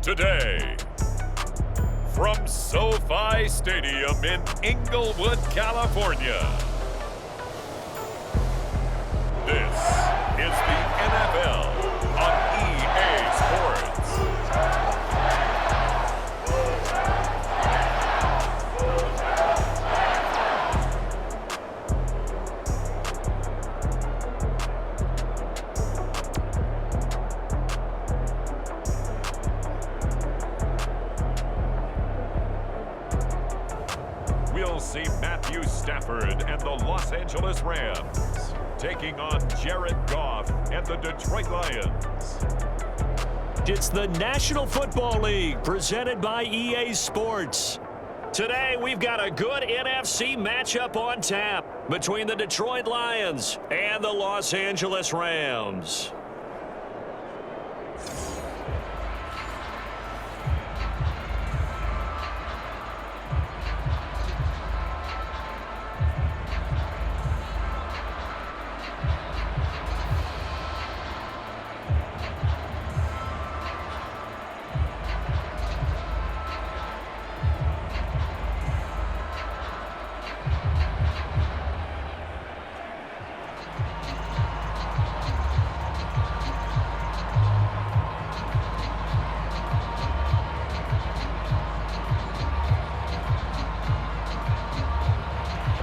today. From SoFi Stadium in Inglewood, California, this is the NFL on EA Sports. We'll see Matthew Stafford and the Los Angeles Rams taking on Jared Goff and the Detroit Lions. It's the National Football League presented by EA Sports. Today, we've got a good NFC matchup on tap between the Detroit Lions and the Los Angeles Rams.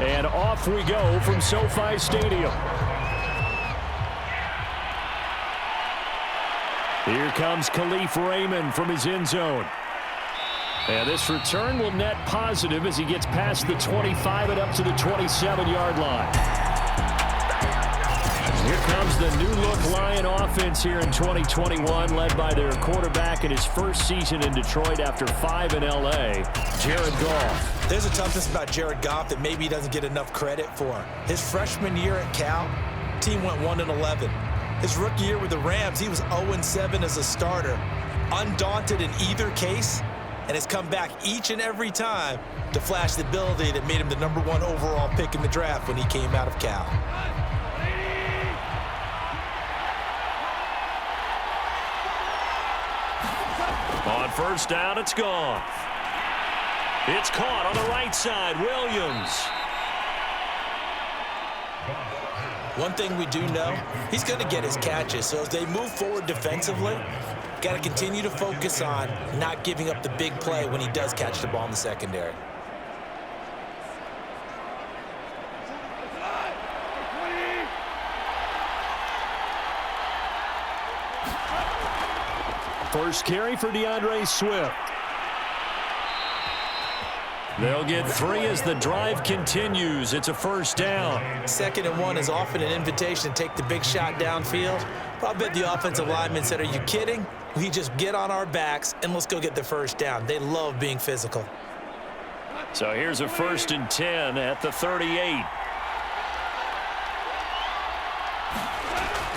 And off we go from SoFi Stadium. Here comes Khalif Raymond from his end zone. And this return will net positive as he gets past the 25 and up to the 27-yard line. Here comes the new-look Lion offense here in 2021, led by their quarterback in his first season in Detroit after 5 in L.A., Jared Goff. There's a toughness about Jared Goff that maybe he doesn't get enough credit for. His freshman year at Cal, team went 1-11. His rookie year with the Rams, he was 0-7 as a starter. Undaunted in either case, and has come back each and every time to flash the ability that made him the #1 overall pick in the draft when he came out of Cal. On first down, it's Goff. It's caught on the right side, Williams. One thing we do know, he's going to get his catches. So as they move forward defensively, got to continue to focus on not giving up the big play when he does catch the ball in the secondary. First carry for DeAndre Swift. They'll get 3 as the drive continues. It's a first down. 2nd and 1 is often an invitation to take the big shot downfield. But I bet the offensive lineman said, are you kidding? We just get on our backs and let's go get the first down. They love being physical. So here's a 1st and 10 at the 38.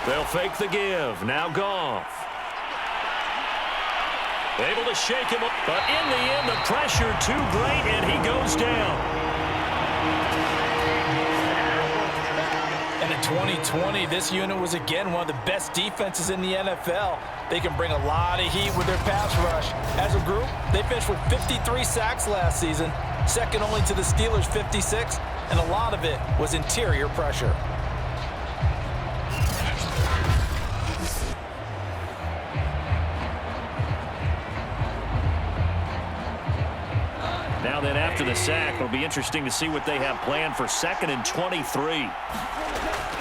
They'll fake the give. Now Goff. Able to shake him up, but in the end, the pressure too great, and he goes down. And in 2020, this unit was again one of the best defenses in the NFL. They can bring a lot of heat with their pass rush. As a group, they finished with 53 sacks last season, second only to the Steelers' 56, and a lot of it was interior pressure. Now then, after the sack, it'll be interesting to see what they have planned for 2nd and 23.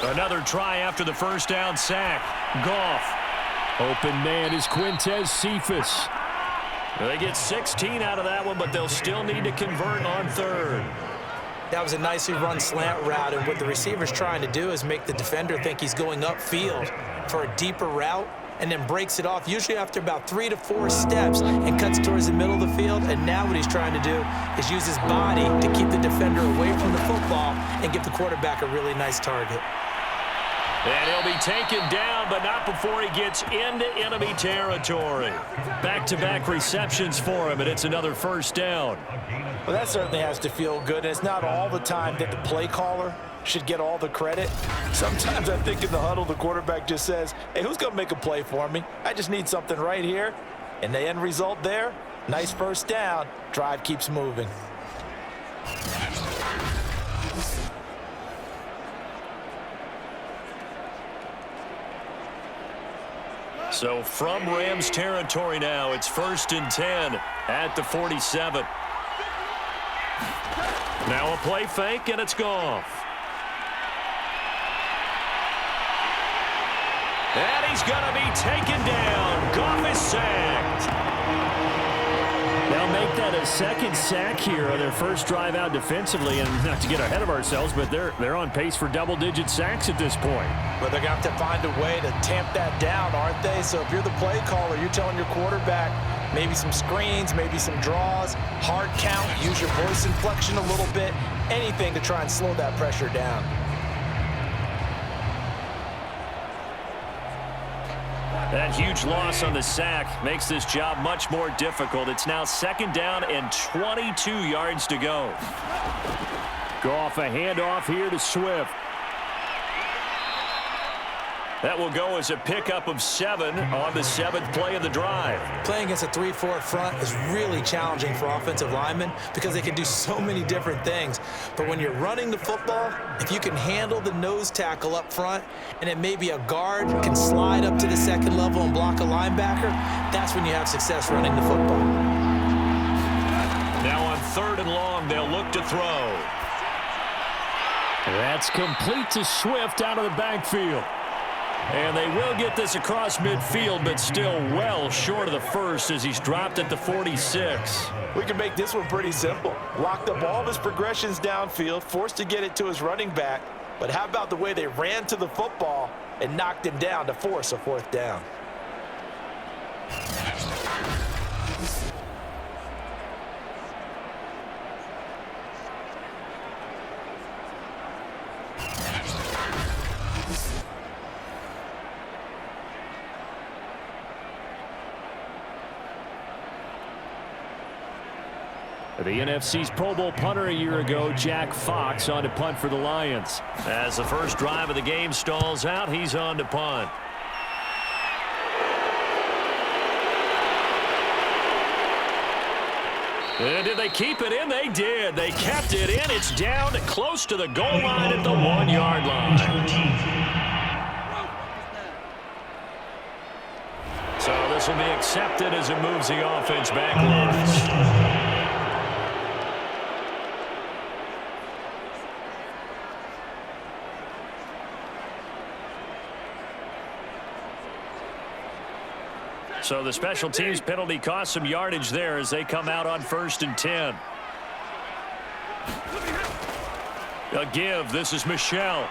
Another try after the first down sack. Goff. Open man is Quinton Cephas. They get 16 out of that one, but they'll still need to convert on 3rd. That was a nicely run slant route, and what the receiver's trying to do is make the defender think he's going upfield for a deeper route, and then breaks it off, usually after about 3 to 4 steps, and cuts towards the middle of the field. And now what he's trying to do is use his body to keep the defender away from the football and give the quarterback a really nice target. And he'll be taken down, but not before he gets into enemy territory. Back-to-back receptions for him, and it's another first down. Well, that certainly has to feel good. And it's not all the time that the play caller should get all the credit. Sometimes I think in the huddle, the quarterback just says, hey, who's going to make a play for me? I just need something right here. And the end result there, nice first down. Drive keeps moving. So from Rams territory now, it's 1st and 10 at the 47. Now a play fake, and it's Goff. And he's going to be taken down. Goff is sacked. They'll make that a second sack here on their first drive out defensively. And not to get ahead of ourselves, but they're on pace for double-digit sacks at this point. But they're going to have to find a way to tamp that down, aren't they? So if you're the play caller, you're telling your quarterback maybe some screens, maybe some draws, hard count, use your voice inflection a little bit, anything to try and slow that pressure down. That huge loss on the sack makes this job much more difficult. It's now 2nd down and 22 yards to go. Goff, a handoff here to Swift. That will go as a pickup of 7 on the 7th play of the drive. Playing against a 3-4 front is really challenging for offensive linemen because they can do so many different things. But when you're running the football, if you can handle the nose tackle up front and then maybe a guard can slide up to the 2nd level and block a linebacker, that's when you have success running the football. Now on 3rd and long, they'll look to throw. That's complete to Swift out of the backfield. And they will get this across midfield, but still well short of the first as he's dropped at the 46. We can make this one pretty simple. Locked up all of his progressions downfield, forced to get it to his running back. But how about the way they ran to the football and knocked him down to force a 4th down? The NFC's Pro Bowl punter a year ago, Jack Fox, on to punt for the Lions. As the first drive of the game stalls out, he's on to punt. And did they keep it in? They did. They kept it in. It's down close to the goal line at the 1-yard line. So this will be accepted as it moves the offense backwards. So the special teams penalty cost some yardage there as they come out on 1st and 10. A give. This is Michel.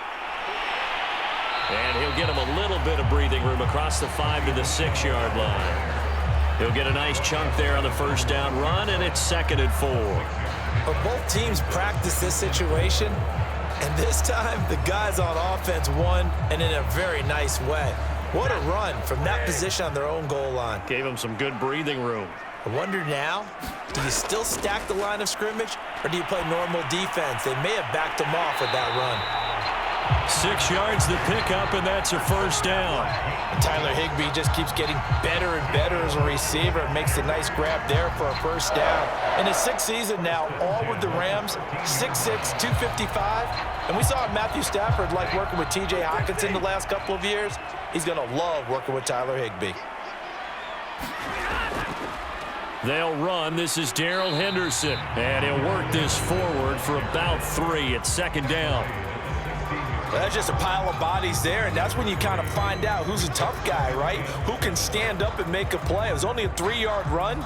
And he'll get him a little bit of breathing room across the 5 to the 6-yard line. He'll get a nice chunk there on the first down run, and it's 2nd and 4. But both teams practice this situation, and this time the guys on offense won, and in a very nice way. What a run from that position on their own goal line. Gave him some good breathing room. I wonder now, do you still stack the line of scrimmage, or do you play normal defense? They may have backed him off with that run. 6 yards the pickup, and that's a first down. And Tyler Higbee just keeps getting better and better as a receiver and makes a nice grab there for a first down. In his 6th season now, all with the Rams, 6'6", 255. And we saw Matthew Stafford like working with T.J. Hockenson the last couple of years. He's going to love working with Tyler Higbee. They'll run. This is Darrell Henderson. And he'll work this forward for about 3 at 2nd down. Well, that's just a pile of bodies there, and that's when you kind of find out who's a tough guy, right? Who can stand up and make a play. It was only a 3-yard run,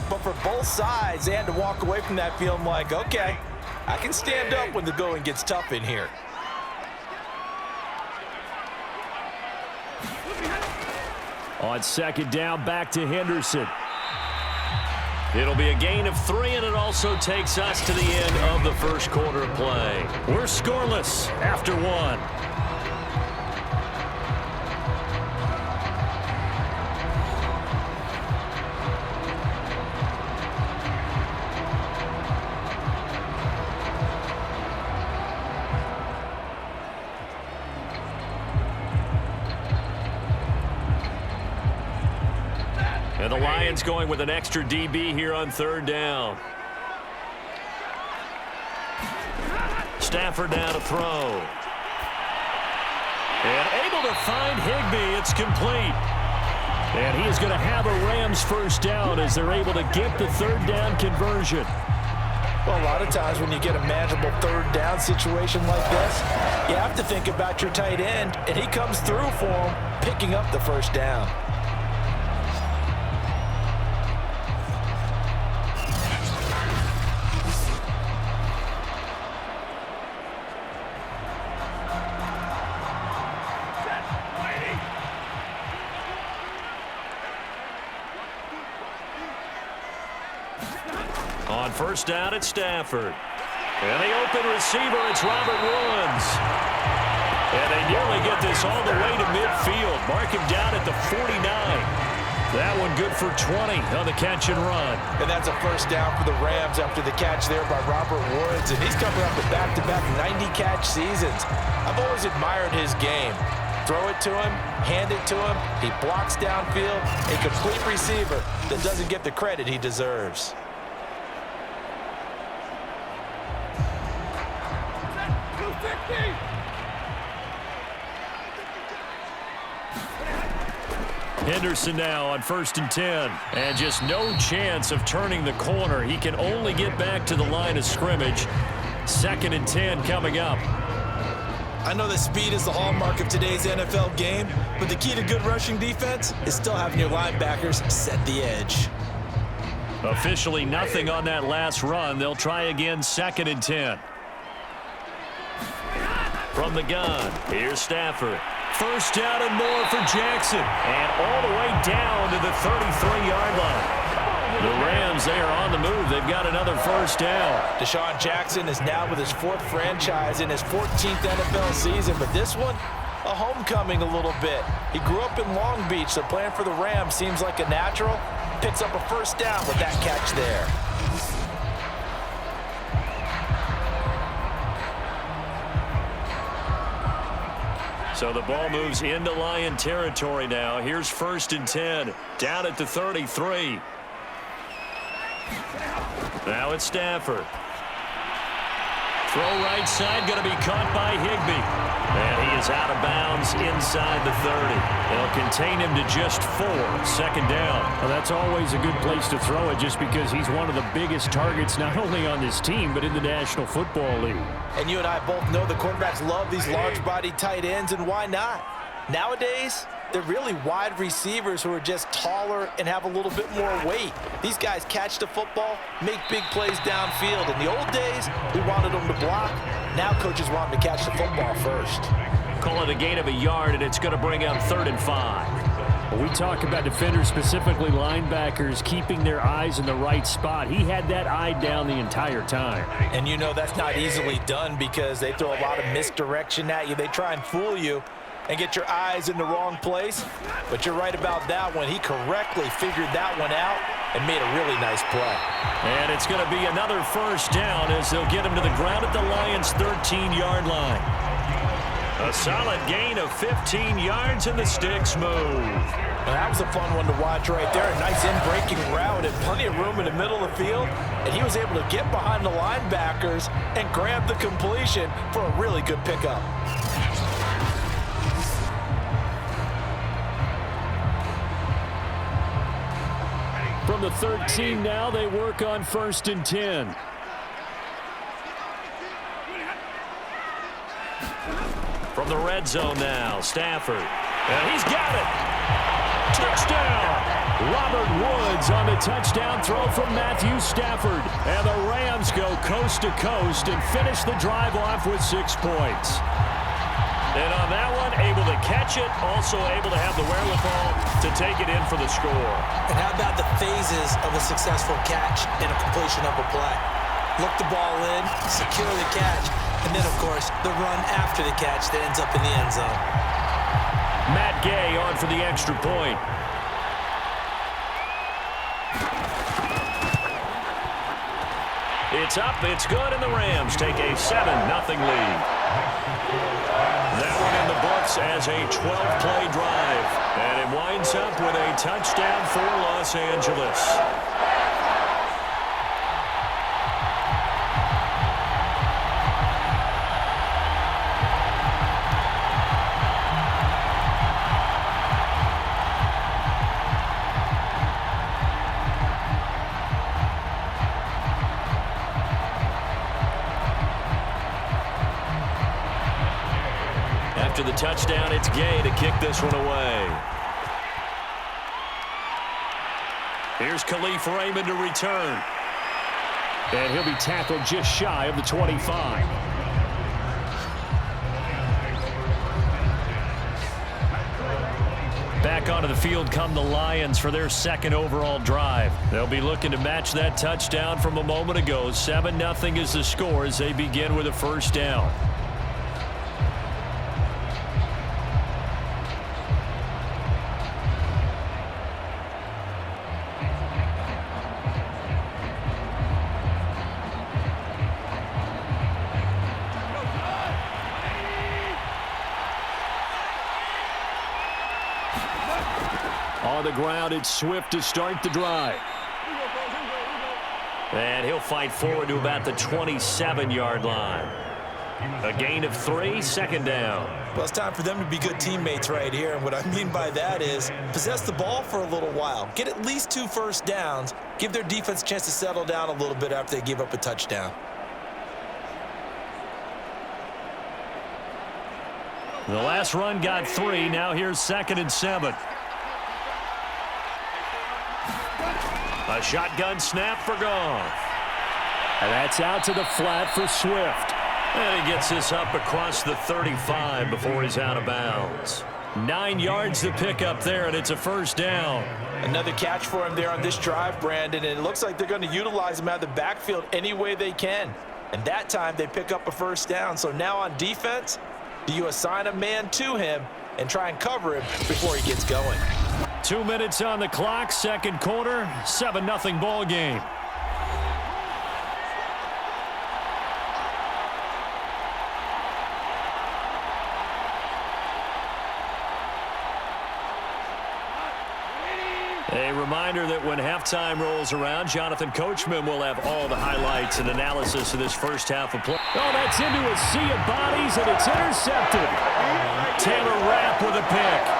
but for both sides, they had to walk away from that feeling like, okay, I can stand up when the going gets tough in here. On 2nd down, back to Henderson. It'll be a gain of 3, and it also takes us to the end of the first quarter of play. We're scoreless after 1. And the Lions going with an extra DB here on third down. Stafford now to throw. And able to find Higbee. It's complete. And he is going to have a Rams first down as they're able to get the third down conversion. Well, a lot of times when you get a manageable third down situation like this, you have to think about your tight end, and he comes through for him, picking up the first down. On first down, it's Stafford. And the open receiver, it's Robert Woods. And they nearly get this all the way to midfield. Mark him down at the 49. That one good for 20 on the catch and run. And that's a first down for the Rams after the catch there by Robert Woods. And he's coming up with back-to-back 90-catch seasons. I've always admired his game. Throw it to him, hand it to him. He blocks downfield. A complete receiver that doesn't get the credit he deserves. Henderson now on 1st and 10. And just no chance of turning the corner. He can only get back to the line of scrimmage. 2nd and 10 coming up. I know that speed is the hallmark of today's NFL game, but the key to good rushing defense is still having your linebackers set the edge. Officially nothing on that last run. They'll try again 2nd and 10. From the gun, here's Stafford. First down and more for Jackson. And all the way down to the 33-yard line. The Rams, they are on the move. They've got another first down. DeSean Jackson is now with his 4th franchise in his 14th NFL season, but this one, a homecoming a little bit. He grew up in Long Beach, so playing for the Rams seems like a natural. Picks up a first down with that catch there. So the ball moves into Lion territory now. Here's 1st and 10. Down at the 33. Now it's Stafford. Throw right side, going to be caught by Higbee. And he is out of bounds inside the 30. They'll contain him to just 4. 2nd down. Well, that's always a good place to throw it just because he's one of the biggest targets not only on this team but in the National Football League. And you and I both know the quarterbacks love these large-bodied tight ends, and why not? Nowadays, they're really wide receivers who are just taller and have a little bit more weight. These guys catch the football, make big plays downfield. In the old days, we wanted them to block. Now coaches want them to catch the football first. Call it a gain of a yard, and it's going to bring up 3rd and 5. We talk about defenders, specifically linebackers, keeping their eyes in the right spot. He had that eye down the entire time. And you know that's not easily done because they throw a lot of misdirection at you. They try and fool you and get your eyes in the wrong place. But you're right about that one. He correctly figured that one out and made a really nice play. And it's going to be another first down as they'll get him to the ground at the Lions' 13-yard line. A solid gain of 15 yards and the sticks move. Well, that was a fun one to watch right there. A nice in-breaking route and plenty of room in the middle of the field. And he was able to get behind the linebackers and grab the completion for a really good pickup. From the 13 now, they work on 1st and 10. From the red zone now, Stafford. And he's got it. Touchdown. Robert Woods on the touchdown throw from Matthew Stafford. And the Rams go coast to coast and finish the drive off with 6 points. And on that one, able to catch it, also able to have the wherewithal to take it in for the score. And how about the phases of a successful catch and a completion of a play? Look the ball in, secure the catch, and then, of course, the run after the catch that ends up in the end zone. Matt Gay on for the extra point. It's up, it's good, and the Rams take a 7-0 lead. That one in the books as a 12-play drive. And it winds up with a touchdown for Los Angeles. After the touchdown, it's Gay to kick this one away. Here's Khalif Raymond to return. And he'll be tackled just shy of the 25. Back onto the field come the Lions for their second overall drive. They'll be looking to match that touchdown from a moment ago. 7-0 is the score as they begin with a first down. On the ground, it's Swift to start the drive. And he'll fight forward to about the 27-yard line. A gain of 3, second down. Well, it's time for them to be good teammates right here. And what I mean by that is possess the ball for a little while. Get at least 2 first downs. Give their defense a chance to settle down a little bit after they give up a touchdown. The last run got 3. Now here's 2nd and 7. A shotgun snap for Goff. And that's out to the flat for Swift. And he gets this up across the 35 before he's out of bounds. 9 yards to pick up there, and it's a first down. Another catch for him there on this drive, Brandon, and it looks like they're going to utilize him out of the backfield any way they can. And that time they pick up a first down. So now on defense, do you assign a man to him and try and cover him before he gets going? 2 minutes on the clock, second quarter, 7-0 ball game. A reminder that when halftime rolls around, Jonathan Coachman will have all the highlights and analysis of this first half of play. Oh, that's into a sea of bodies, and it's intercepted. Taylor Rapp with a pick.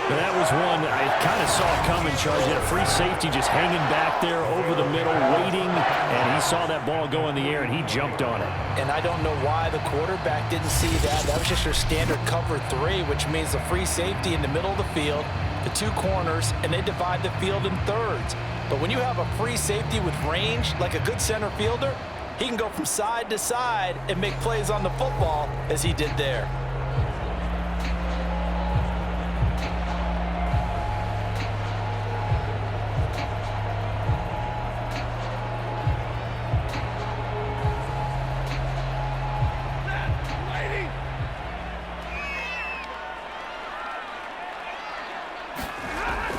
And that was one I kind of saw coming, Charge. He had a free safety just hanging back there over the middle, waiting, and he saw that ball go in the air, and he jumped on it. And I don't know why the quarterback didn't see that. That was just your standard cover 3, which means a free safety in the middle of the field, the 2 corners, and they divide the field in thirds. But when you have a free safety with range, like a good center fielder, he can go from side to side and make plays on the football as he did there.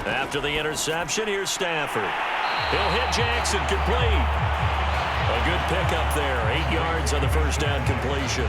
After the interception, here's Stafford. He'll hit Jackson, complete. A good pickup there, 8 yards on the first down completion.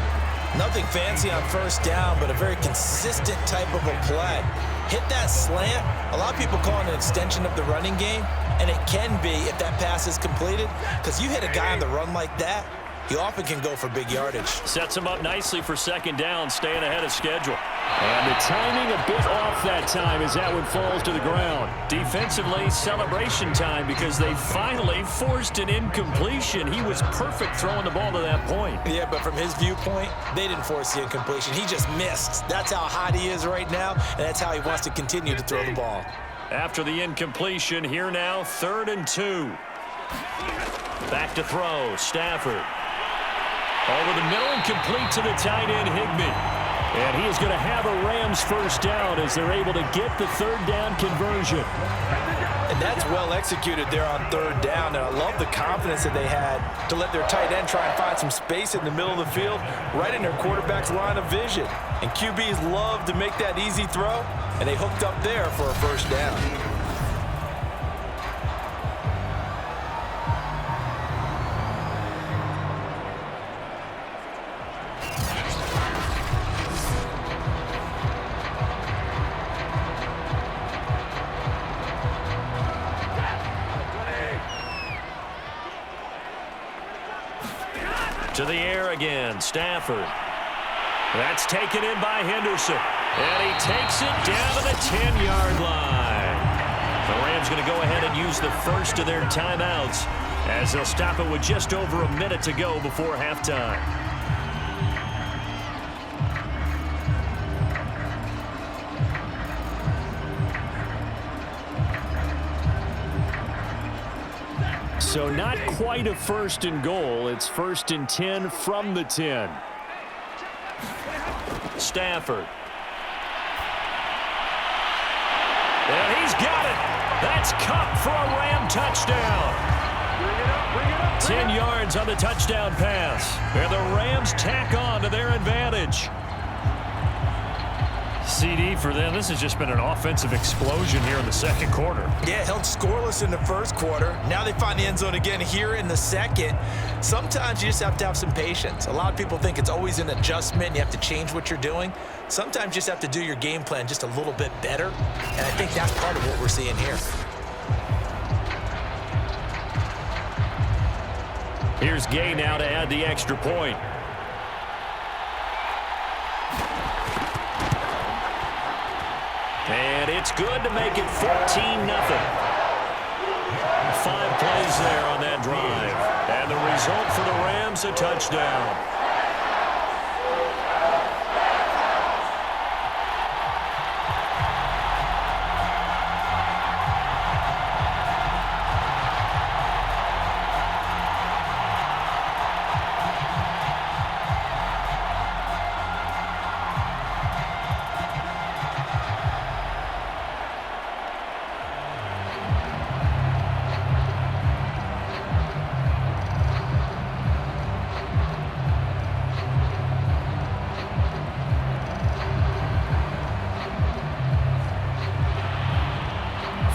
Nothing fancy on first down, but a very consistent type of a play. Hit that slant. A lot of people call it an extension of the running game, and it can be if that pass is completed, because you hit a guy on the run like that, he often can go for big yardage. Sets him up nicely for second down, staying ahead of schedule. And the timing a bit off that time as that one falls to the ground. Defensively, celebration time because they finally forced an incompletion. He was perfect throwing the ball to that point. Yeah, but from his viewpoint, they didn't force the incompletion. He just missed. That's how hot he is right now, and that's how he wants to continue to throw the ball. After the incompletion, here now, 3rd and 2. Back to throw, Stafford. Over the middle and complete to the tight end, Higbee. And he is going to have a Rams first down as they're able to get the third down conversion. And that's well executed there on 3rd down. And I love the confidence that they had to let their tight end try and find some space in the middle of the field, right in their quarterback's line of vision. And QBs love to make that easy throw, and they hooked up there for a first down. To the air again, Stafford. That's taken in by Henderson. And he takes it down to the 10-yard line. The Rams going to go ahead and use the first of their timeouts as they'll stop it with just over a minute to go before halftime. So not quite a first and goal. It's first and 10 from the 10. Stafford. And he's got it. That's Kupp for a Ram touchdown. 10 yards on the touchdown pass. And the Rams tack on to their advantage. CD for them. This has just been an offensive explosion here in the second quarter. Yeah, held scoreless in the first quarter. Now they find the end zone again here in the second. Sometimes you just have to have some patience. A lot of people think it's always an adjustment. You have to change what you're doing. Sometimes you just have to do your game plan just a little bit better. And I think that's part of what we're seeing here. Here's Gay now to add the extra point. And it's good to make it 14-0. 5 plays there on that drive. And the result for the Rams, a touchdown.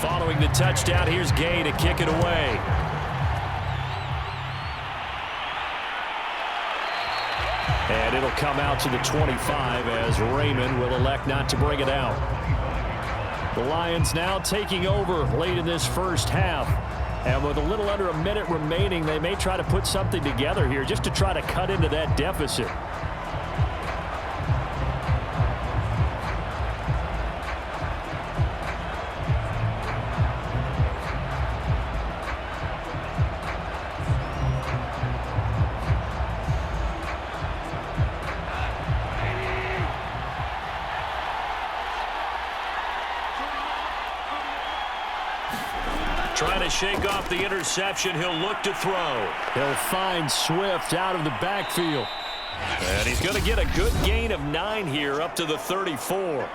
Following the touchdown, here's Gay to kick it away. And it'll come out to the 25 as Raymond will elect not to bring it out. The Lions now taking over late in this first half. And with a little under a minute remaining, they may try to put something together here just to try to cut into that deficit. Trying to shake off the interception. He'll look to throw. He'll find Swift out of the backfield. And he's going to get a good gain of 9 here up to the 34.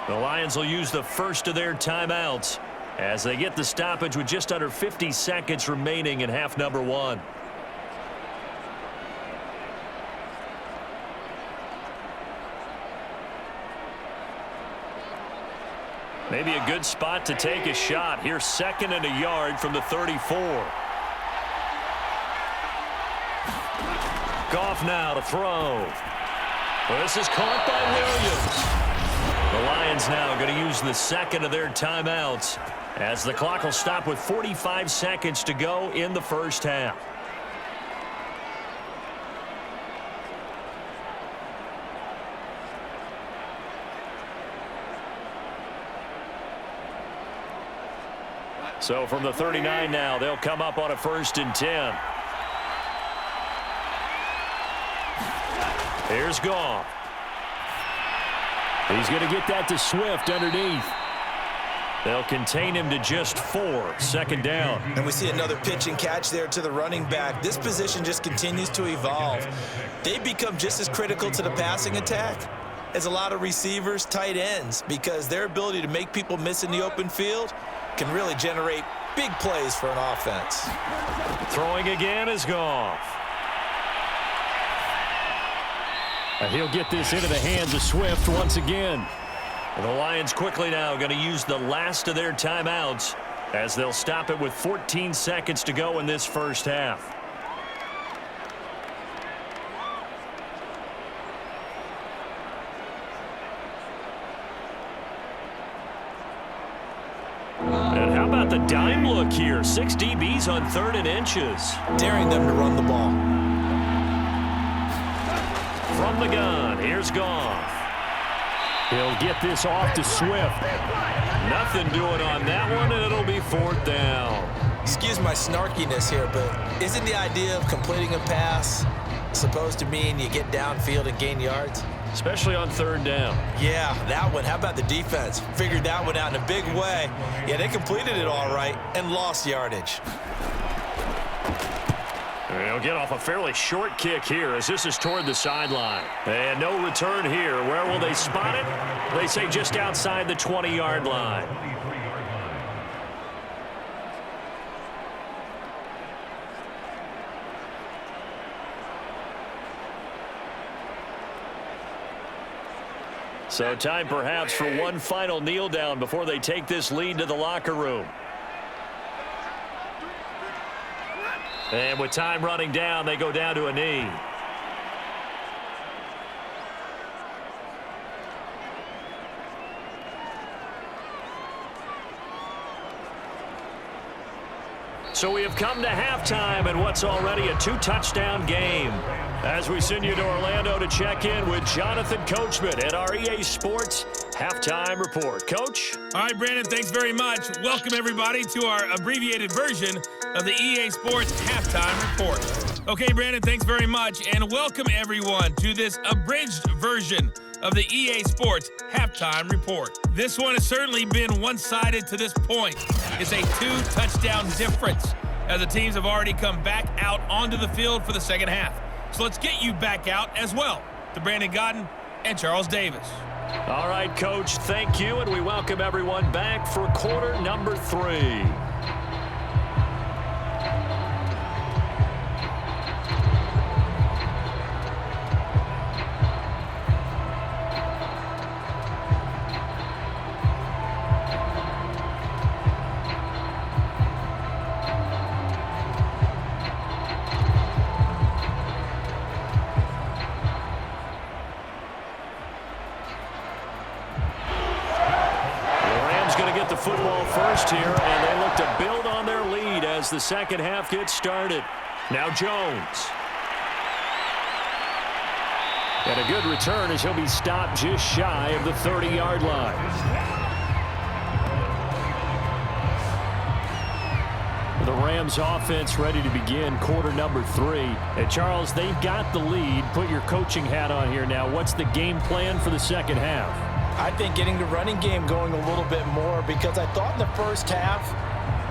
The Lions will use the first of their timeouts as they get the stoppage with just under 50 seconds remaining in half number 1. Maybe a good spot to take a shot. Here's 2nd and a yard from the 34. Goff now to throw. This is caught by Williams. The Lions now going to use the second of their timeouts as the clock will stop with 45 seconds to go in the first half. So from the 39 now, they'll come up on a 1st and 10. Here's Goff. He's going to get that to Swift underneath. They'll contain him to just 4. 2nd down. And we see another pitch and catch there to the running back. This position just continues to evolve. They become just as critical to the passing attack as a lot of receivers, tight ends, because their ability to make people miss in the open field can really generate big plays for an offense. Throwing again is Goff. And he'll get this into the hands of Swift once again. And the Lions quickly now going to use the last of their timeouts as they'll stop it with 14 seconds to go in this first half. And how about the dime look here? 6 DBs on 3rd and inches. Daring them to run the ball. from the gun. Here's Goff. He'll get this off to Swift. Nothing doing on that one, and it'll be 4th down. Excuse my snarkiness here, but isn't the idea of completing a pass supposed to mean you get downfield and gain yards? Especially on 3rd down. Yeah, that one. How about the defense? Figured that one out in a big way. Yeah, they completed it all right and lost yardage. He'll get off a fairly short kick here as this is toward the sideline. And no return here. Where will they spot it? They say just outside the 20-yard line. So time perhaps for one final kneel down before they take this lead to the locker room. And with time running down, they go down to a knee. So we have come to halftime in what's already a 2-touchdown game. As we send you to Orlando to check in with Jonathan Coachman at our EA Sports Halftime Report. Coach? All right, Brandon, thanks very much. Welcome, everybody, to our abbreviated version of the EA Sports Halftime Report. Okay, Brandon, thanks very much, and welcome, everyone, to this abridged version of the EA Sports Halftime Report. This one has certainly been one-sided to this point. It's a 2-touchdown difference as the teams have already come back out onto the field for the second half. So let's get you back out as well to Brandon Godden and Charles Davis. All right, Coach, thank you, and we welcome everyone back for quarter number 3. Football first here, and they look to build on their lead as the second half gets started. Now Jones. And a good return as he'll be stopped just shy of the 30-yard line. The Rams offense ready to begin quarter number 3. And Charles, they've got the lead. Put your coaching hat on here now. What's the game plan for the second half? I think getting the running game going a little bit more, because I thought in the first half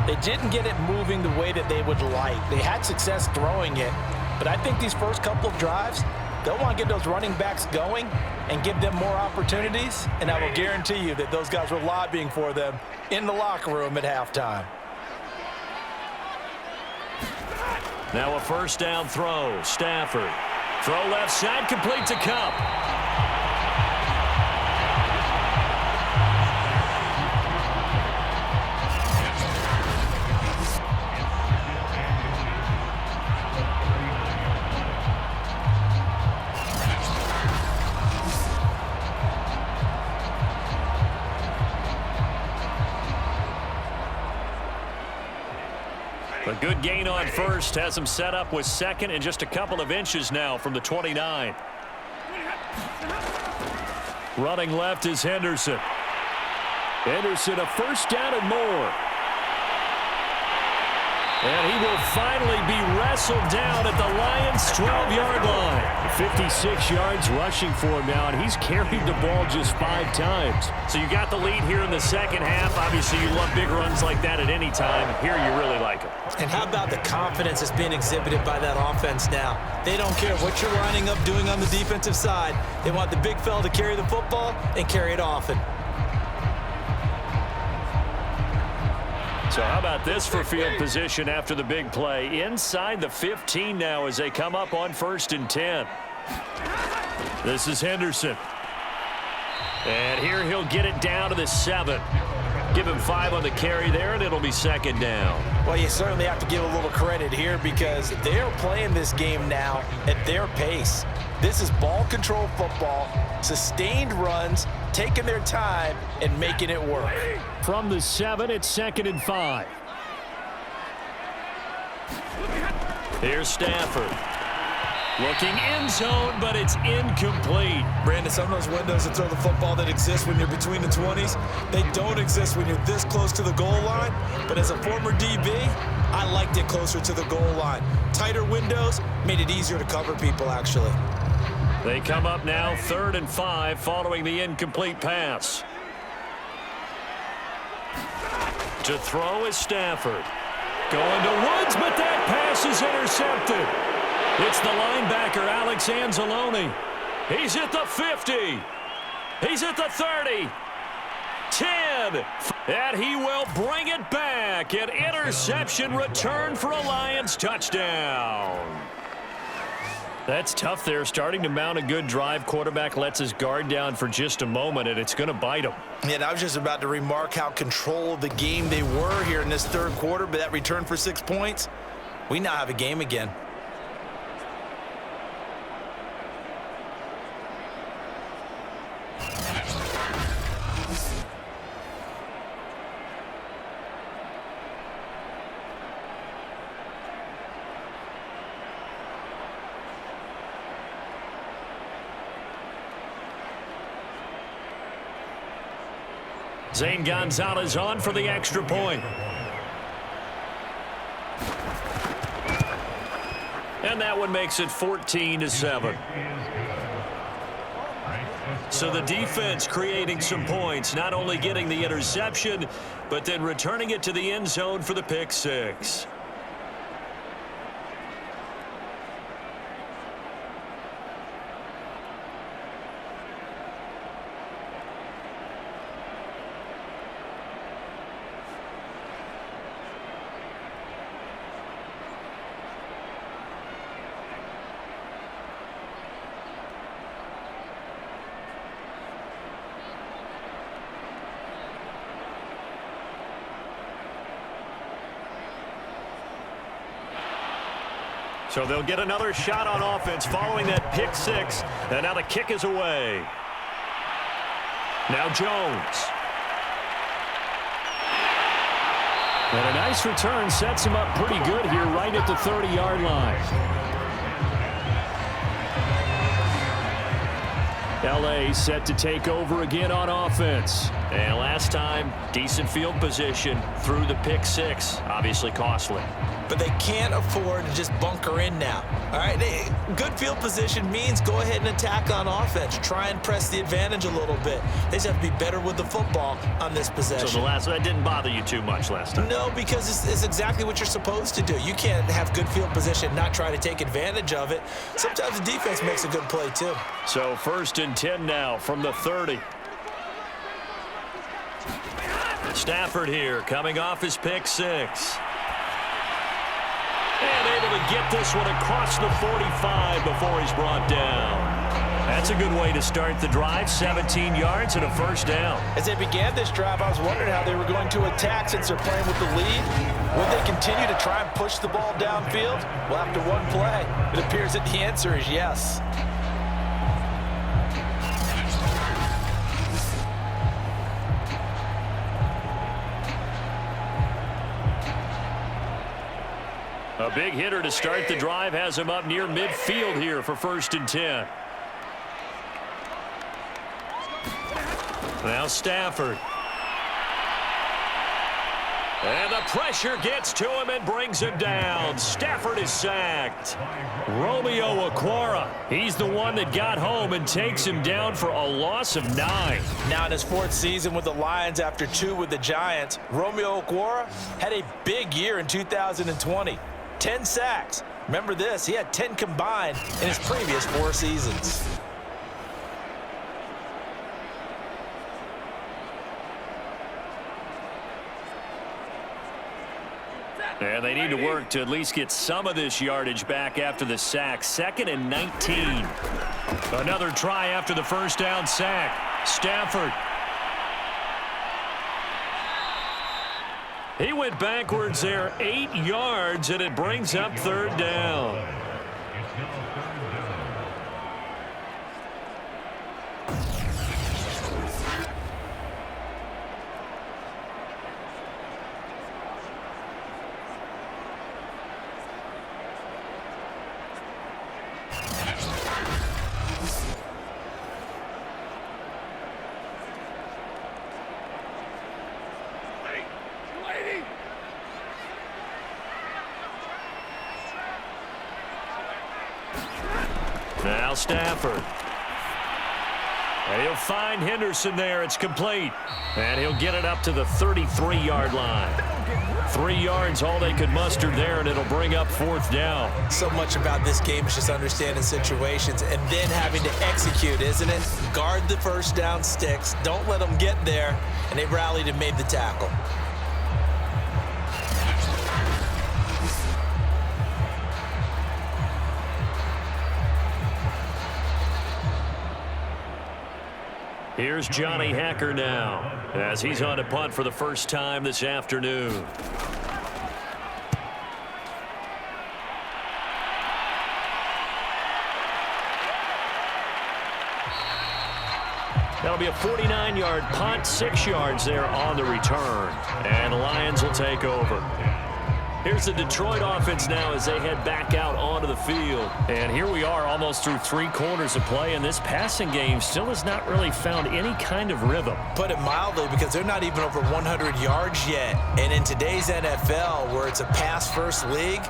they didn't get it moving the way that they would like. They had success throwing it, but I think these first couple of drives, they'll want to get those running backs going and give them more opportunities, and I will guarantee you that those guys were lobbying for them in the locker room at halftime. Now a first down throw. Stafford. Throw left side, complete to Kupp. A good gain on first has him set up with second and just a couple of inches now from the 29. Running left is Henderson. Henderson, a first down and more. And he will finally be wrestled down at the Lions' 12-yard line. 56 yards rushing for him now, and he's carried the ball just 5 times. So you got the lead here in the second half. Obviously, you love big runs like that at any time. Here you really like them. And how about the confidence that's being exhibited by that offense now? They don't care what you're lining up doing on the defensive side. They want the big fella to carry the football and carry it often. So how about this for field position after the big play? Inside the 15 now as they come up on 1st and 10. This is Henderson. And here he'll get it down to the 7. Give him 5 on the carry there, and it'll be second down. Well, you certainly have to give a little credit here because they're playing this game now at their pace. This is ball control football, sustained runs, taking their time and making it work. From the 7, it's 2nd and 5. Here's Stafford. Looking end zone, but it's incomplete. Brandon, some of those windows to throw the football that exist when you're between the 20s, they don't exist when you're this close to the goal line. But as a former DB, I liked it closer to the goal line. Tighter windows made it easier to cover people, actually. They come up now 3rd and 5 following the incomplete pass. To throw is Stafford. Going to Woods, but that pass is intercepted. It's the linebacker, Alex Anzalone. He's at the 50. He's at the 30. 10. And he will bring it back. An interception return for a Lions touchdown. That's tough there. Starting to mount a good drive. Quarterback lets his guard down for just a moment, and it's going to bite him. Yeah, and I was just about to remark how control of the game they were here in this third quarter, but that return for 6 points, we now have a game again. Zane Gonzalez on for the extra point. And that one makes it 14-7. So the defense creating some points, not only getting the interception, but then returning it to the end zone for the pick six. So they'll get another shot on offense following that pick six. And now the kick is away. Now Jones. And a nice return sets him up pretty good here right at the 30-yard line. L.A. set to take over again on offense. And last time, decent field position through the pick six. Obviously costly. But they can't afford to just bunker in now. All right, good field position means go ahead and attack on offense. Try and press the advantage a little bit. They just have to be better with the football on this possession. So that didn't bother you too much last time? No, because it's exactly what you're supposed to do. You can't have good field position and not try to take advantage of it. Sometimes the defense makes a good play too. So 1st and 10 now from the 30. Stafford here coming off his pick six. And able to get this one across the 45 before he's brought down. That's a good way to start the drive. 17 yards and a first down. As they began this drive, I was wondering how they were going to attack since they're playing with the lead. Would they continue to try and push the ball downfield? Well, after one play, it appears that the answer is yes. A big hitter to start the drive has him up near midfield here for 1st and 10. Now Stafford. And the pressure gets to him and brings him down. Stafford is sacked. Romeo Okwara, he's the one that got home and takes him down for a loss of 9. Now in his 4th season with the Lions after 2 with the Giants, Romeo Okwara had a big year in 2020. 10 sacks. Remember this, he had 10 combined in his previous 4 seasons. And they need to work to at least get some of this yardage back after the sack. 2nd and 19. Another try after the first down sack. Stafford. He went backwards there 8 yards, and it brings up 3rd down. Now Stafford. And he'll find Henderson there. It's complete. And he'll get it up to the 33-yard line. 3 yards, all they could muster there, and it'll bring up 4th down. So much about this game is just understanding situations and then having to execute, isn't it? Guard the first down sticks. Don't let them get there. And they rallied and made the tackle. Here's Johnny Hacker now as he's on to punt for the first time this afternoon. That'll be a 49-yard punt, 6 yards there on the return. And the Lions will take over. Here's the Detroit offense now as they head back out onto the field. And here we are almost through 3 quarters of play, and this passing game still has not really found any kind of rhythm. Put it mildly, because they're not even over 100 yards yet. And in today's NFL, where it's a pass-first league,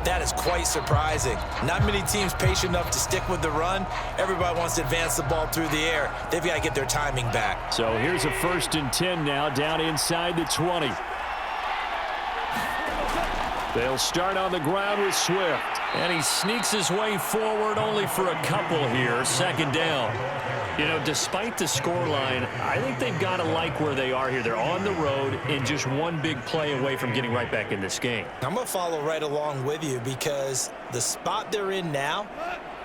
that is quite surprising. Not many teams patient enough to stick with the run. Everybody wants to advance the ball through the air. They've got to get their timing back. So here's a 1st and 10 now down inside the 20. They'll start on the ground with Swift. And he sneaks his way forward only for a couple here. 2nd down. You know, despite the scoreline, I think they've got to like where they are here. They're on the road and just one big play away from getting right back in this game. I'm going to follow right along with you, because the spot they're in now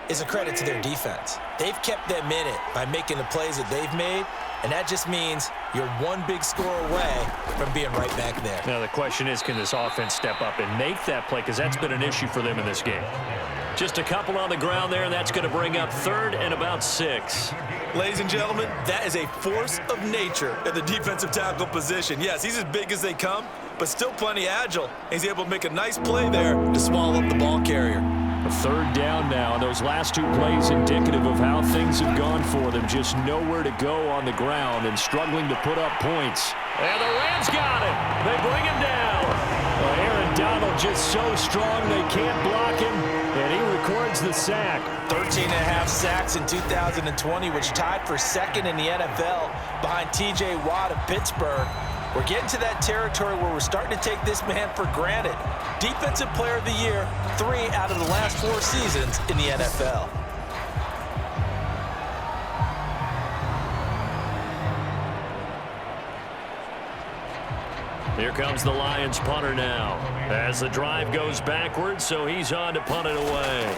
is a credit to their defense. They've kept them in it by making the plays that they've made, and that just means you're one big score away from being right back there. Now the question is, can this offense step up and make that play? Because that's been an issue for them in this game. Just a couple on the ground there, and that's going to bring up 3rd and about 6. Ladies and gentlemen, that is a force of nature at the defensive tackle position. Yes, he's as big as they come, but still plenty agile. He's able to make a nice play there to swallow up the ball carrier. A 3rd down now, and those last 2 plays indicative of how things have gone for them. Just nowhere to go on the ground and struggling to put up points. And the Rams got him. They bring him down. Well, Aaron Donald just so strong they can't block him, and he records the sack. 13.5 sacks in 2020, which tied for 2nd in the NFL behind T.J. Watt of Pittsburgh. We're getting to that territory where we're starting to take this man for granted. Defensive Player of the Year, 3 out of the last 4 seasons in the NFL. Here comes the Lions punter now as the drive goes backwards, so he's on to punt it away.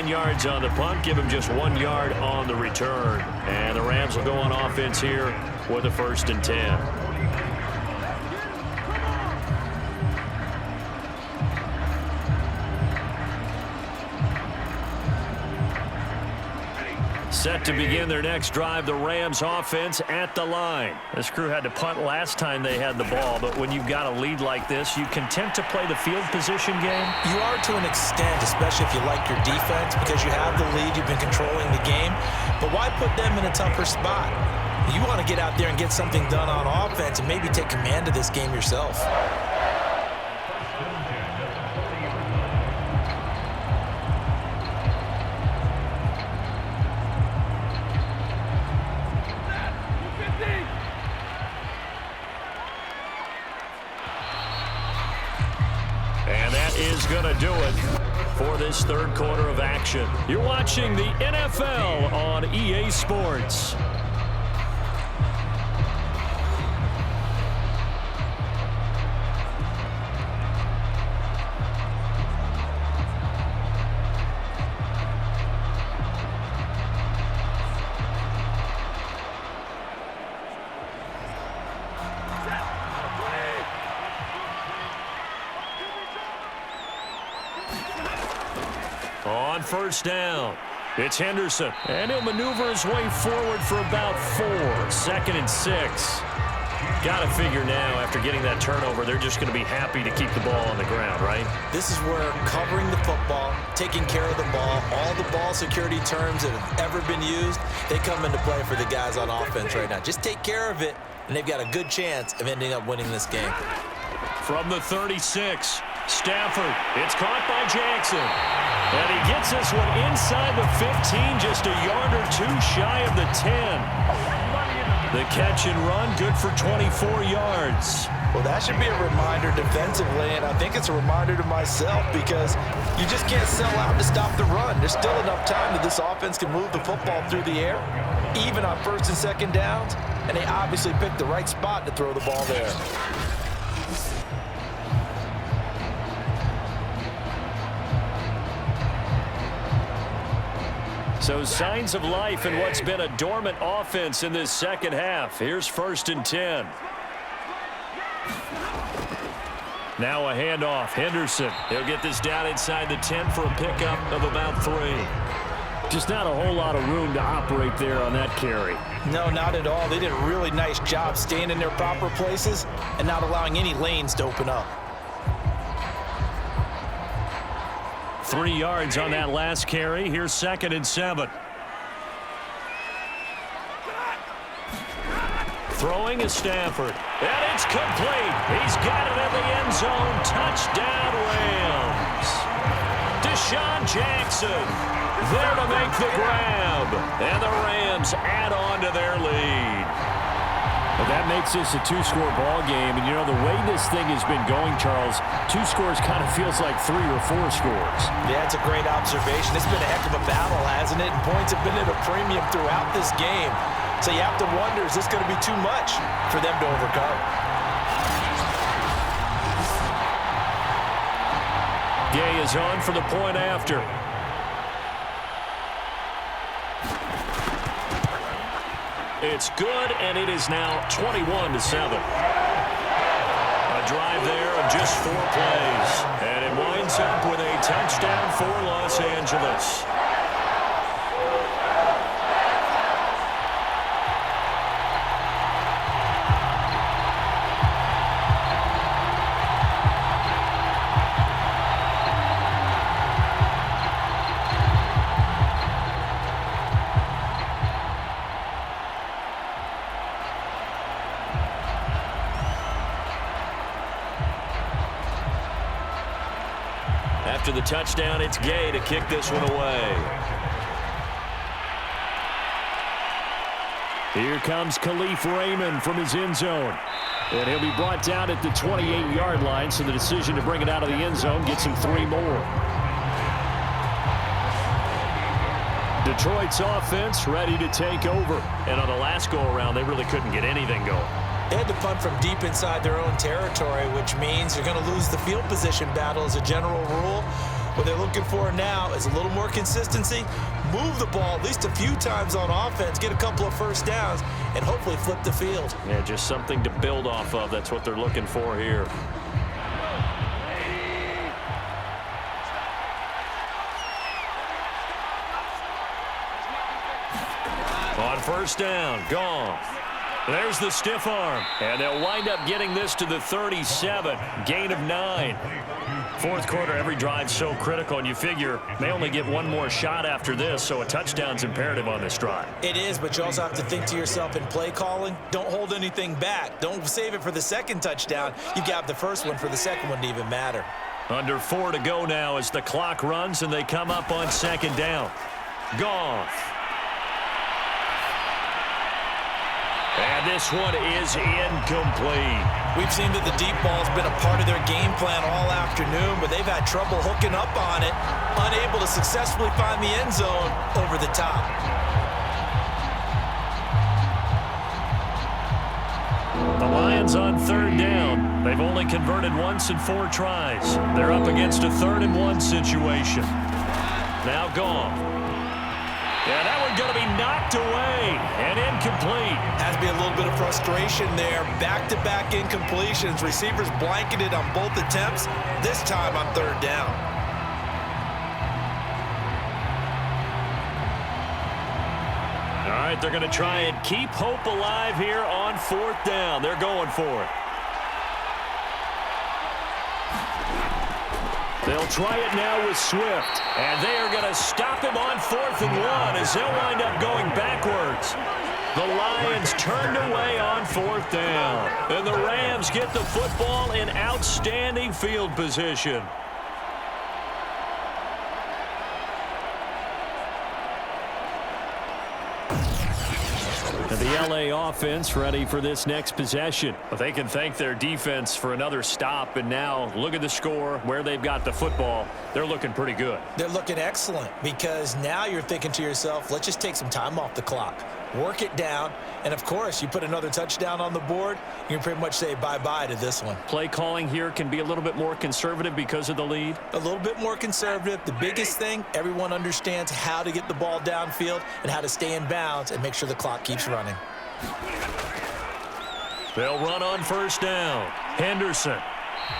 Yards on the punt, give him just 1 yard on the return. And the Rams will go on offense here with a 1st and 10. Set to begin their next drive, the Rams offense at the line. This crew had to punt last time they had the ball, but when you've got a lead like this, you content to play the field position game? You are to an extent, especially if you like your defense, because you have the lead, you've been controlling the game. But why put them in a tougher spot? You want to get out there and get something done on offense and maybe take command of this game yourself. Is going to do it for this 3rd quarter of action. You're watching the NFL on EA Sports. On 1st down, it's Henderson, and he'll maneuver his way forward for about 4. 2nd and 6. Got to figure now, after getting that turnover, they're just going to be happy to keep the ball on the ground, right? This is where covering the football, taking care of the ball, all the ball security terms that have ever been used, they come into play for the guys on offense right now. Just take care of it, and they've got a good chance of ending up winning this game. From the 36, Stafford. It's caught by Jackson. And he gets this one inside the 15, just a yard or two shy of the 10. The catch and run, good for 24 yards. Well, that should be a reminder defensively, and I think it's a reminder to myself because you just can't sell out to stop the run. There's still enough time that this offense can move the football through the air, even on first and second downs, and they obviously picked the right spot to throw the ball there. So signs of life in what's been a dormant offense in this second half. Here's 1st and 10. Now a handoff. Henderson. He'll get this down inside the 10 for a pickup of about 3. Just not a whole lot of room to operate there on that carry. No, not at all. They did a really nice job staying in their proper places and not allowing any lanes to open up. 3 yards on that last carry. Here's 2nd and 7. Throwing is Stafford. And it's complete. He's got it in the end zone. Touchdown, Rams. DeSean Jackson there to make the grab. And the Rams add on to their lead. Well, that makes this a 2-score ball game. And, you know, the way this thing has been going, Charles, 2 scores kind of feels like 3 or 4 scores. Yeah, it's a great observation. It's been a heck of a battle, hasn't it? And points have been at a premium throughout this game. So you have to wonder, is this going to be too much for them to overcome? Gay is on for the point after. It's good, and it is now 21-7. A drive there of just 4 plays. And it winds up with a touchdown for Los Angeles. After the touchdown, it's Gay to kick this one away. Here comes Khalif Raymond from his end zone. And he'll be brought down at the 28-yard line, so the decision to bring it out of the end zone gets him 3 more. Detroit's offense ready to take over. And on the last go-around, they really couldn't get anything going. They had to punt from deep inside their own territory, which means you're going to lose the field position battle as a general rule. What they're looking for now is a little more consistency, move the ball at least a few times on offense, get a couple of first downs, and hopefully flip the field. Yeah, just something to build off of. That's what they're looking for here. On 1st down, Goff. There's the stiff arm, and they'll wind up getting this to the 37, gain of 9. 4th quarter, every drive so critical, and you figure they only get one more shot after this, so a touchdown's imperative on this drive. It is, but you also have to think to yourself in play calling, don't hold anything back. Don't save it for the 2nd touchdown. You got the 1st one for the 2nd one to even matter. Under 4 to go now as the clock runs, and they come up on 2nd down. Goff. And this one is incomplete. We've seen that the deep ball's been a part of their game plan all afternoon, but they've had trouble hooking up on it, unable to successfully find the end zone over the top. The Lions on 3rd down. They've only converted once in 4 tries. They're up against a 3rd and 1 situation. Now Goff. Yeah, that one's going to be knocked away and incomplete. Has to be a little bit of frustration there. Back-to-back incompletions. Receivers blanketed on both attempts, this time on 3rd down. All right, they're going to try and keep hope alive here on 4th down. They're going for it. They'll try it now with Swift, and they are going to stop him on 4th and 1 as they'll wind up going backwards. The Lions turned away on 4th down. And the Rams get the football in outstanding field position. The LA offense ready for this next possession. But they can thank their defense for another stop. And now look at the score, where they've got the football. They're looking pretty good. They're looking excellent because now you're thinking to yourself, let's just take some time off the clock. Work it down. And, of course, you put another touchdown on the board, you can pretty much say bye-bye to this one. Play calling here can be a little bit more conservative because of the lead. A little bit more conservative. The biggest thing, everyone understands how to get the ball downfield and how to stay in bounds and make sure the clock keeps running. They'll run on 1st down. Henderson.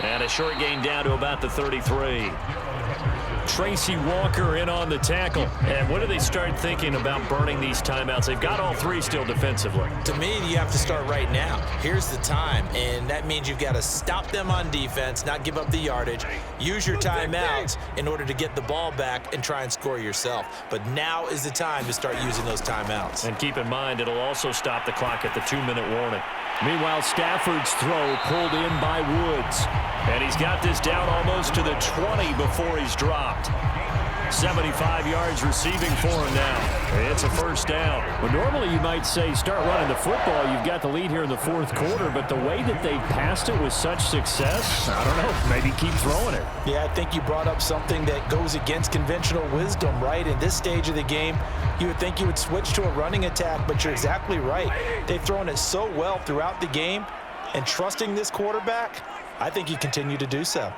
And a short gain down to about the 33. Tracy Walker in on the tackle. And when do they start thinking about burning these timeouts? They've got all 3 still defensively. To me, you have to start right now. Here's the time, and that means you've got to stop them on defense, not give up the yardage, use your timeouts in order to get the ball back and try and score yourself. But now is the time to start using those timeouts. And keep in mind, it'll also stop the clock at the 2-minute warning. Meanwhile, Stafford's throw pulled in by Woods. And he's got this down almost to the 20 before he's dropped. 75 yards receiving for him now. It's a 1st down. Well, normally you might say start running the football. You've got the lead here in the 4th quarter, but the way that they passed it with such success, I don't know, maybe keep throwing it. Yeah, I think you brought up something that goes against conventional wisdom, right? In this stage of the game, you would think you would switch to a running attack, but you're exactly right. They've thrown it so well throughout the game, and trusting this quarterback, I think you continue to do so.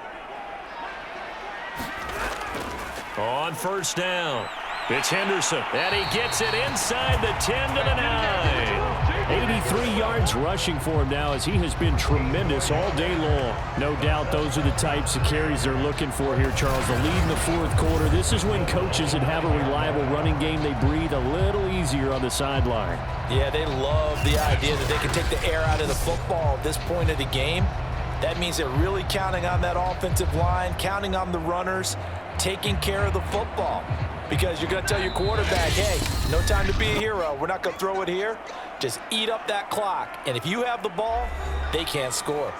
On 1st down, it's Henderson, and he gets it inside the 10 to the 9. 83 yards rushing for him now as he has been tremendous all day long. No doubt those are the types of carries they're looking for here, Charles. The lead in the 4th quarter. This is when coaches that have a reliable running game, they breathe a little easier on the sideline. Yeah, they love the idea that they can take the air out of the football at this point of the game. That means they're really counting on that offensive line, counting on the runners, taking care of the football. Because you're going to tell your quarterback, hey, no time to be a hero. We're not going to throw it here. Just eat up that clock. And if you have the ball, they can't score.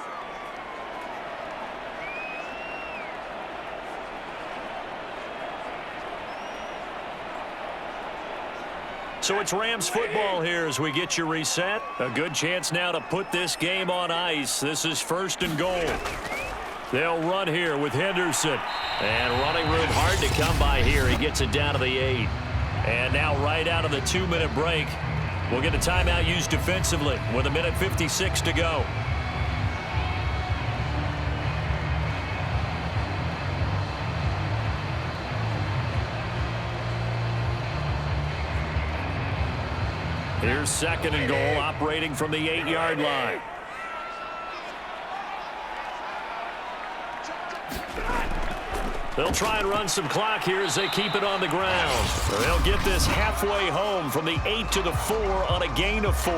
So it's Rams football here as we get you reset. A good chance now to put this game on ice. This is 1st and goal. They'll run here with Henderson. And running room hard to come by here. He gets it down to the 8. And now right out of the 2-minute break, we'll get a timeout used defensively with 1:56 to go. Here's 2nd and goal, operating from the 8-yard line. They'll try and run some clock here as they keep it on the ground. They'll get this halfway home from the 8 to the 4 on a gain of 4.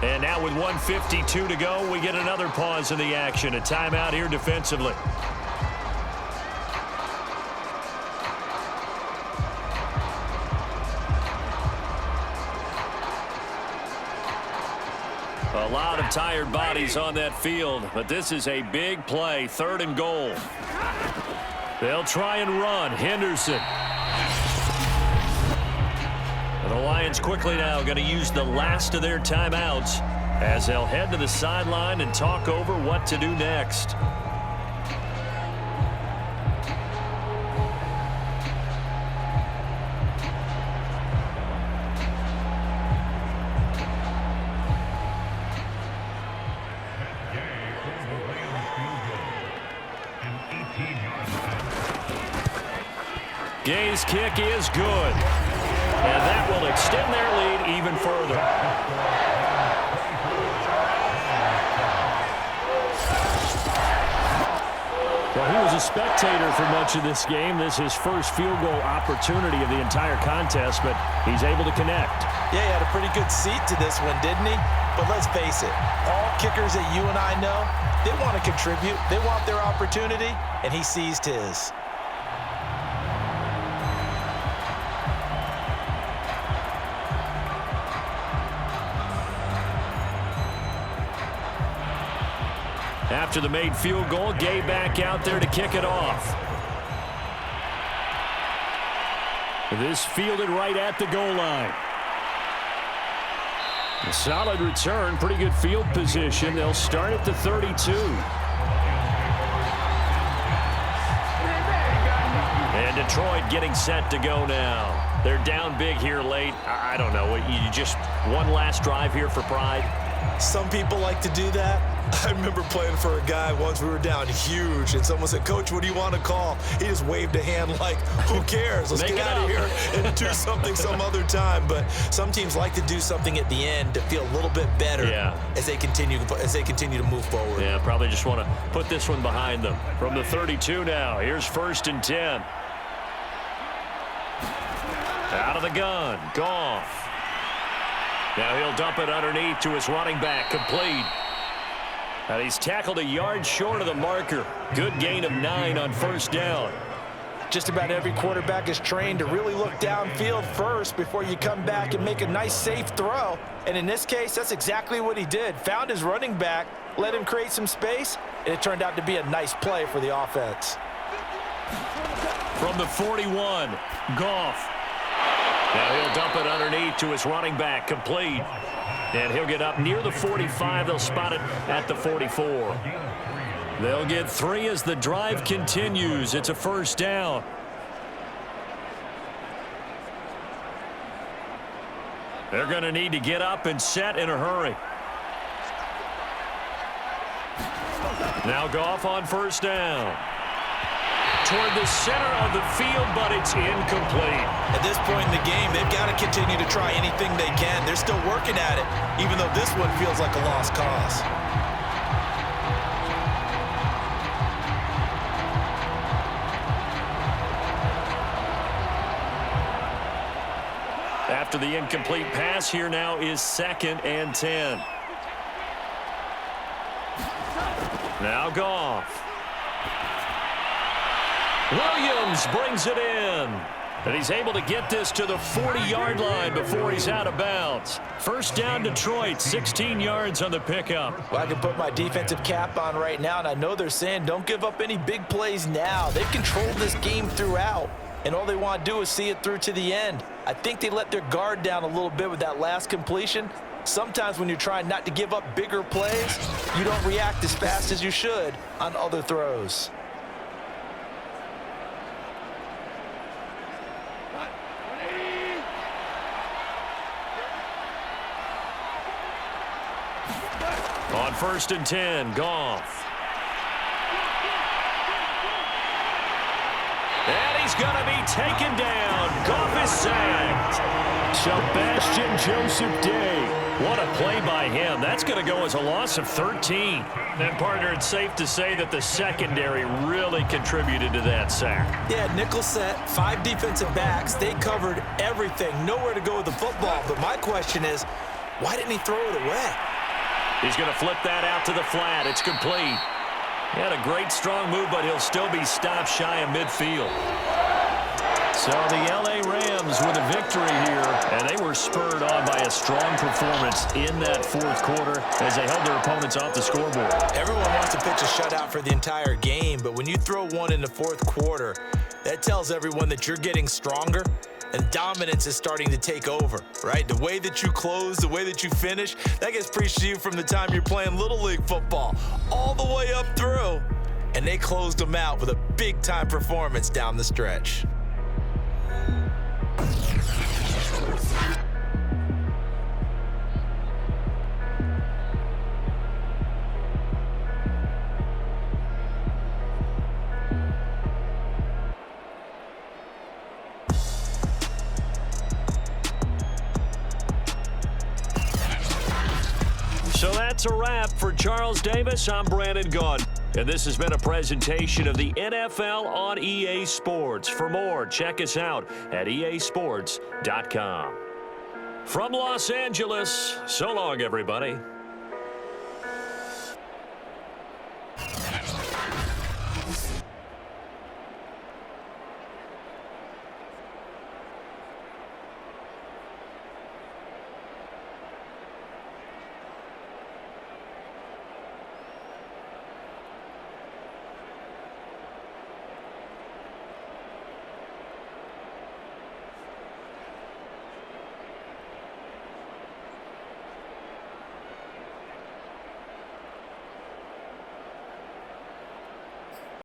And now with 1:52 to go, we get another pause in the action. A timeout here defensively. A lot of tired bodies on that field, but this is a big play. 3rd and goal. They'll try and run. Henderson. And the Lions quickly now going to use the last of their timeouts as they'll head to the sideline and talk over what to do next. Gay's kick is good. And that will extend their lead even further. Well, he was a spectator for much of this game. This is his first field goal opportunity of the entire contest, but he's able to connect. Yeah, he had a pretty good seat to this one, didn't he? But let's face it, all kickers that you and I know, they want to contribute. They want their opportunity, and he seized his. After the made field goal, Gay back out there to kick it off. This fielded right at the goal line. A solid return, pretty good field position. They'll start at the 32. And Detroit getting set to go now. They're down big here late. I don't know. You just one last drive here for pride? Some people like to do that. I remember playing for a guy once. We were down huge, and someone said, "Coach, what do you want to call?" He just waved a hand like, who cares? Let's get out of here and do something some other time. But some teams like to do something at the end to feel a little bit better as they continue to move forward. Yeah, probably just want to put this one behind them. From the 32 now, here's 1st and 10. Out of the gun, Goff. Now he'll dump it underneath to his running back, complete. And he's tackled a yard short of the marker. Good gain of 9 on 1st down. Just about every quarterback is trained to really look downfield first before you come back and make a nice, safe throw. And in this case, that's exactly what he did. Found his running back, let him create some space, and it turned out to be a nice play for the offense. From the 41, Goff. Now he'll dump it underneath to his running back, complete. And he'll get up near the 45. They'll spot it at the 44. They'll get 3 as the drive continues. It's a 1st down. They're going to need to get up and set in a hurry. Now Goff on 1st down. Toward the center of the field, but it's incomplete. At this point in the game, they've got to continue to try anything they can. They're still working at it, even though this one feels like a lost cause. After the incomplete pass, here now is 2nd and 10. Now Goff. Williams brings it in. And he's able to get this to the 40-yard line before he's out of bounds. 1st down Detroit, 16 yards on the pickup. Well, I can put my defensive cap on right now, and I know they're saying don't give up any big plays now. They've controlled this game throughout, and all they want to do is see it through to the end. I think they let their guard down a little bit with that last completion. Sometimes when you're trying not to give up bigger plays, you don't react as fast as you should on other throws. On 1st and 10, Goff. And he's going to be taken down. Goff is sacked. Sebastian Joseph Day. What a play by him. That's going to go as a loss of 13. And, partner, it's safe to say that the secondary really contributed to that sack. Yeah, nickel set, 5 defensive backs. They covered everything. Nowhere to go with the football. But my question is, why didn't he throw it away? He's going to flip that out to the flat. It's complete. He had a great, strong move, but he'll still be stopped shy of midfield. So the L.A. Rams with a victory here. And they were spurred on by a strong performance in that 4th quarter as they held their opponents off the scoreboard. Everyone wants to pitch a shutout for the entire game, but when you throw one in the 4th quarter, that tells everyone that you're getting stronger and dominance is starting to take over, right? The way that you close, the way that you finish, that gets preached to you from the time you're playing Little League football all the way up through. And they closed them out with a big-time performance down the stretch. So that's a wrap for Charles Davis. I'm Brandon Gunn. And this has been a presentation of the NFL on EA Sports. For more, check us out at easports.com. From Los Angeles, so long, everybody.